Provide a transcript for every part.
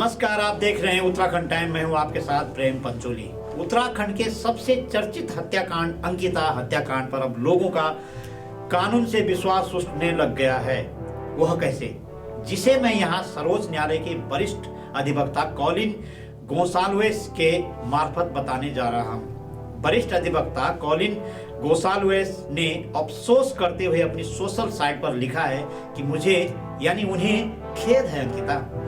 नमस्कार, आप देख रहे हैं उत्तराखंड टाइम। मैं हूं आपके साथ प्रेम पंचोली। उत्तराखंड के सबसे चर्चित हत्याकांड अंकिता हत्याकांड पर अब लोगों का कानून से विश्वास उठने लग गया है। वह कैसे, जिसे मैं यहां सर्वोच्च न्यायालय के वरिष्ठ अधिवक्ता कॉलिन गोसाल्वेस के मार्फत बताने जा रहा हूं। वरिष्ठ अधिवक्ता कॉलिन गोसाल्वेस ने अफसोस करते हुए अपनी सोशल साइट पर लिखा है कि मुझे यानी उन्हें खेद है अंकिता,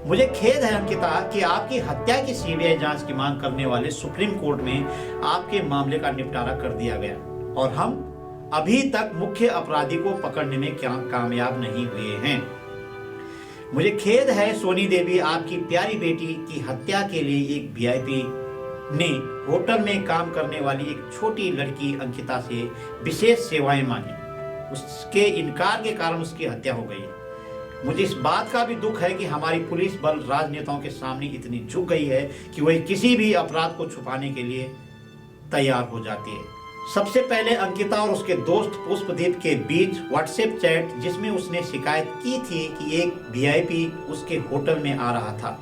मुझे खेद है अंकिता कि आपकी हत्या की सीबीआई जांच की मांग करने वाले सुप्रीम कोर्ट में आपके मामले का निपटारा कर दिया गया और हम अभी तक मुख्य अपराधी को पकड़ने में कामयाब नहीं हुए हैं। मुझे खेद है सोनी देवी, आपकी प्यारी बेटी की हत्या के लिए एक वीआईपी ने होटल में काम करने वाली एक छोटी लड़की अंकिता से विशेष सेवाएं मांगी। उसके इनकार के कारण उसकी हत्या हो गई। मुझे इस बात का भी दुख है कि हमारी पुलिस बल राजनेताओं के सामने इतनी झुक गई है कि वह किसी भी अपराध को छुपाने के लिए तैयार हो जाती है। सबसे पहले अंकिता और उसके दोस्त पुष्पदीप के बीच व्हाट्सएप चैट, जिसमें उसने शिकायत की थी कि एक वीआईपी उसके होटल में आ रहा था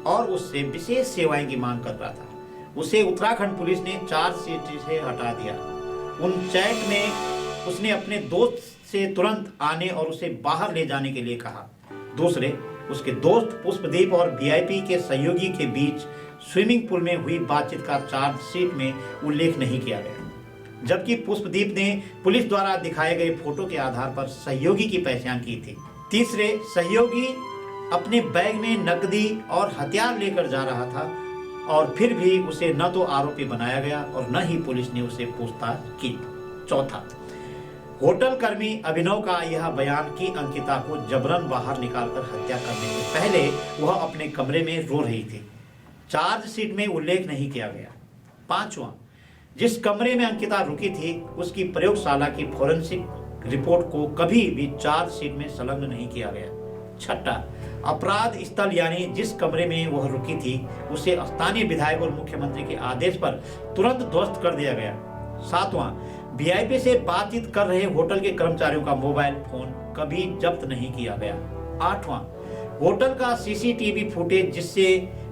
और उससे विशेष सेवाएं की मांग कर रहा था। उसे उत्तराखंड पुलिस ने चार्जशीट से हटा दिया। उन चैट में उसने अपने दोस्त से तुरंत आने और उसे बाहर ले जाने के लिए कहा। दूसरे, उसके दोस्त पुष्पदीप और वीआईपी के सहयोगी के बीच स्विमिंग पूल में हुई बातचीत का चार्जशीट में उल्लेख नहीं किया गया, जबकि पुष्पदीप ने पुलिस द्वारा दिखाए गए फोटो के आधार पर सहयोगी की पहचान की थी। तीसरे, सहयोगी अपने बैग में नकदी और हथियार लेकर जा रहा था और फिर भी उसे न तो आरोपी बनाया गया और न ही पुलिस ने उसे पूछताछ की। चौथा, होटल कर्मी अभिनव का यह बयान कि अंकिता को जबरन बाहर निकालकर हत्या करने से पहले वह अपने कमरे में रो रही थी, चार्जशीट में उल्लेख नहीं किया गया। पांचवा, जिस कमरे में अंकिता रुकी थी उसकी प्रयोगशाला की फोरेंसिक रिपोर्ट को कभी भी चार्जशीट में संलग्न नहीं किया गया। छठा, अपराध स्थल यानी जिस कमरे में वह रुकी थी उसे स्थानीय विधायक और मुख्यमंत्री के आदेश पर तुरंत ध्वस्त कर दिया गया। सातवां, वीआईपी से बातचीत कर रहे होटल के कर्मचारियों का मोबाइल फोन कभी जब्त नहीं किया गया। आठवां, होटल का सीसीटीवी फुटेज जिससे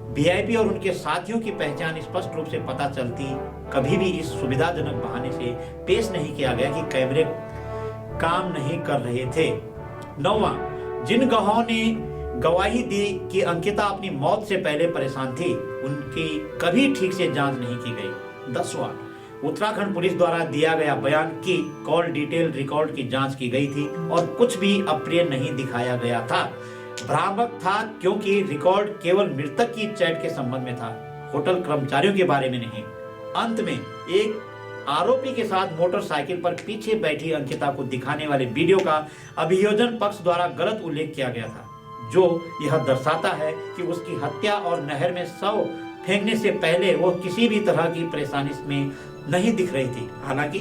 वीआईपी और उनके साथियों की पहचान स्पष्ट रूप से पता चलती, कभी भी इस सुविधाजनक बहाने से पेश नहीं किया गया कि कैमरे काम नहीं कर रहे थे। नौवां, जिन गवाहों ने गवाही दी कि अंकिता अपनी मौत से पहले परेशान थी, उनकी कभी ठीक से जांच नहीं की गई। 10वां, उत्तराखंड पुलिस द्वारा दिया गया बयान कि कॉल डिटेल रिकॉर्ड की जांच की गई थी और कुछ भी अप्रिय नहीं दिखाया गया था, भ्रामक था क्योंकि रिकॉर्ड केवल मृतक की चैट के संबंध में था, होटल कर्मचारियों के बारे में नहीं। अंत में एक आरोपी के साथ मोटरसाइकिल पर पीछे बैठी अंकिता को दिखाने वाले वीडियो का अभियोजन पक्ष द्वारा गलत उल्लेख किया गया था, जो यह दर्शाता है कि उसकी हत्या और नहर में शव फेंकने से पहले वह किसी भी तरह की परेशानी में नहीं दिख रही थी। हालांकि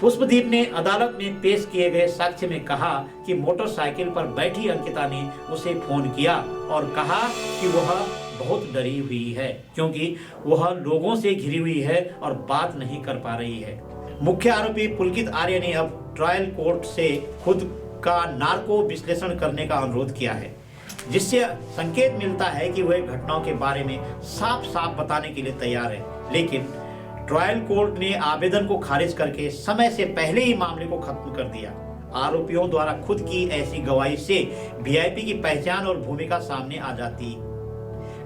पुष्पदीप ने अदालत में पेश किए गए साक्ष्य में कहा कि मोटरसाइकिल पर बैठी अंकिता ने उसे फोन किया और कहा कि वह बहुत डरी हुई है क्योंकि वह लोगों से घिरी हुई है और बात नहीं कर पा रही है। मुख्य आरोपी पुलकित आर्य ने अब ट्रायल कोर्ट से खुद का नार्को विश्लेषण करने का अनुरोध किया है, जिससे संकेत मिलता है कि वह घटनाओं के बारे में साफ साफ बताने के लिए तैयार है। लेकिन ट्रायल कोर्ट ने आवेदन को खारिज करके समय से पहले ही मामले को खत्म कर दिया। आरोपियों द्वारा खुद की ऐसी गवाही से वीआईपी की पहचान और भूमिका सामने आ जाती।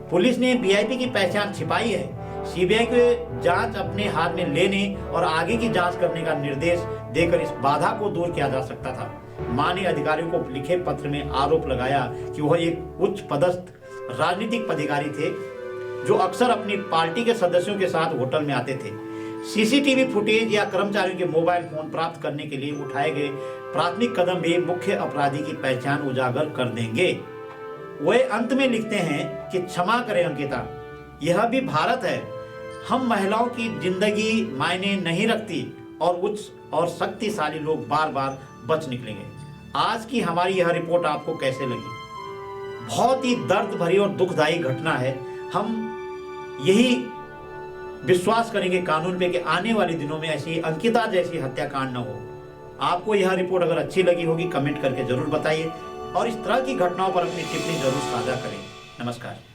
पुलिस ने वीआईपी की पहचान छिपाई है। सीबीआई को जांच अपने हाथ में लेने और आगे की जांच करने का निर्देश देकर इस बाधा को दूर किया जा सकता था। माननीय अधिकारियों को लिखे पत्र में आरोप लगाया कि वह एक उच्च पदस्थ राजनीतिक अधिकारी थे जो अक्सर अपनी पार्टी के सदस्यों के साथ होटल में आते थे। सीसीटीवी फुटेज या कर्मचारियों के मोबाइल फोन प्राप्त करने के लिए उठाए गए प्राथमिक कदम भी मुख्य अपराधी की पहचान उजागर कर देंगे। वे अंत में लिखते हैं कि क्षमा करें अंकिता, यह भी भारत है। हम महिलाओं की जिंदगी मायने नहीं रखती और उच्च और शक्तिशाली लोग बार बार बच निकलेंगे। आज की हमारी यह रिपोर्ट आपको कैसे लगी? बहुत ही दर्द भरी और दुखदायी घटना है। हम यही विश्वास करेंगे कानून पे कि आने वाले दिनों में ऐसी अंकिता जैसी हत्याकांड न हो। आपको यह रिपोर्ट अगर अच्छी लगी होगी कमेंट करके जरूर बताइए और इस तरह की घटनाओं पर अपनी टिप्पणी जरूर साझा करें। नमस्कार।